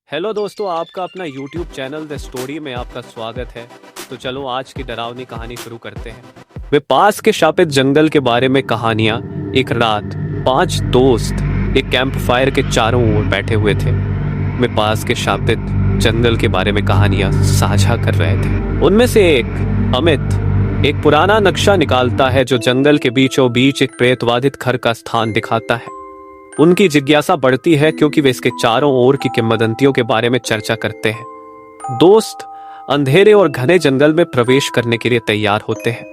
Hello दोस्तों, आपका अपना YouTube चैनल द स्टोरी में आपका स्वागत है। तो चलो आज की डरावनी कहानी शुरू करते हैं। वे पास के शापित जंगल के बारे में कहानियां। एक रात 5 दोस्त एक कैंप फायर के चारों ओर बैठे हुए थे। वे पास के शापित जंगल के बारे में कहानियां साझा कर रहे थे। उनमें से एक अमित एक पुराना नक्शा निकालता है जो जंगल के बीचों बीच एक प्रेतवादित घर का स्थान दिखाता है। उनकी जिज्ञासा बढ़ती है क्योंकि वे इसके चारों ओर की किंवदंतियों के बारे में चर्चा करते हैं। दोस्त अंधेरे और घने जंगल में प्रवेश करने के लिए तैयार होते हैं।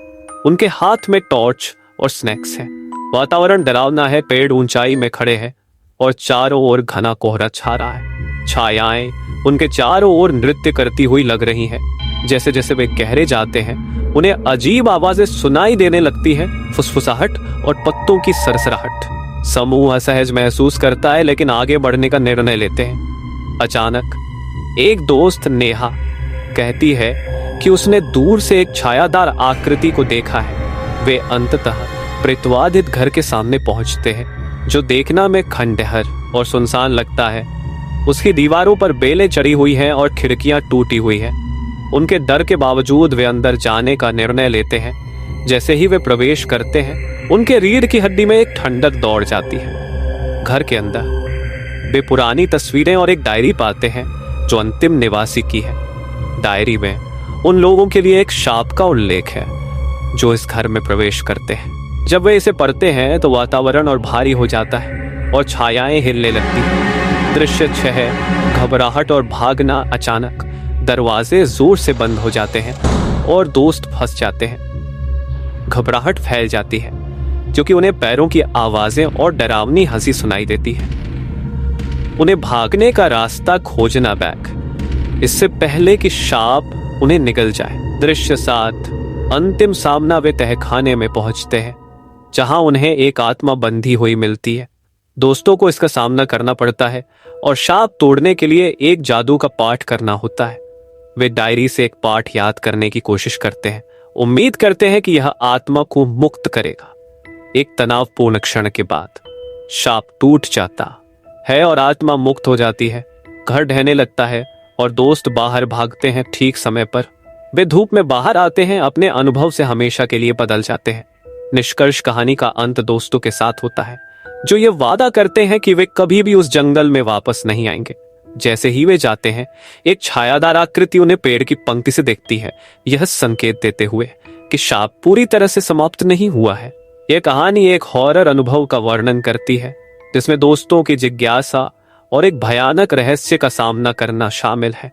उनके हाथ में टॉर्च और स्नैक्स हैं। वातावरण डरावना है, पेड़ ऊंचाई में खड़े हैं और चारों ओर घना कोहरा छा रहा है। छायाएं उनके चारों ओर नृत्य करती हुई लग रही हैं। जैसे जैसे वे गहरे जाते हैं उन्हें अजीब आवाजें सुनाई देने लगती हैं, फुसफुसाहट और पत्तों की सरसराहट। समूह असहज महसूस करता है लेकिन आगे बढ़ने का निर्णय लेते हैं। अचानक एक दोस्त नेहा कहती है कि उसने दूर से एक छायादार आकृति को देखा है। वे अंततः प्रेतवादित घर के सामने पहुंचते हैं जो देखना में खंडहर और सुनसान लगता है। उसकी दीवारों पर बेलें चढ़ी हुई हैं और खिड़कियां टूटी हुई हैं। उनके डर के बावजूद वे अंदर जाने का निर्णय लेते हैं। जैसे ही वे प्रवेश करते हैं उनके रीढ़ की हड्डी में एक ठंडक दौड़ जाती है। घर के अंदर वे पुरानी तस्वीरें और एक डायरी पाते हैं जो अंतिम निवासी की है। डायरी में उन लोगों के लिए एक शाप का उल्लेख है जो इस घर में प्रवेश करते हैं। जब वे इसे पढ़ते हैं तो वातावरण और भारी हो जाता है और छायाएं हिलने लगती हैं। दृश्य 6 घबराहट और भागना। अचानक दरवाजे जोर से बंद हो जाते हैं और दोस्त फंस जाते हैं। घबराहट फैल जाती है क्योंकि उन्हें पैरों की आवाजें और डरावनी हंसी सुनाई देती है। उन्हें भागने का रास्ता खोजना बैग इससे पहले कि शाप उन्हें निगल जाए। दृश्य 7 अंतिम सामना। वे तहखाने में पहुंचते हैं जहां उन्हें एक आत्मा बंधी हुई मिलती है। दोस्तों को इसका सामना करना पड़ता है और शाप तोड़ने के लिए एक जादू का पाठ करना होता है। वे डायरी से एक पाठ याद करने की कोशिश करते हैं, उम्मीद करते हैं कि यह आत्मा को मुक्त करेगा। एक तनावपूर्ण क्षण के बाद शाप टूट जाता है और आत्मा मुक्त हो जाती है। घर ढहने लगता है और दोस्त बाहर भागते हैं ठीक समय पर। वे धूप में बाहर आते हैं, अपने अनुभव से हमेशा के लिए बदल जाते हैं। निष्कर्ष कहानी का अंत दोस्तों के साथ होता है जो ये वादा करते हैं कि वे कभी भी उस जंगल में वापस नहीं आएंगे। जैसे ही वे जाते हैं एक छायादार आकृति उन्हें पेड़ की पंक्ति से देखती है, यह संकेत देते हुए कि शाप पूरी तरह से समाप्त नहीं हुआ है। यह कहानी एक हॉरर अनुभव का वर्णन करती है जिसमें दोस्तों की जिज्ञासा और एक भयानक रहस्य का सामना करना शामिल है।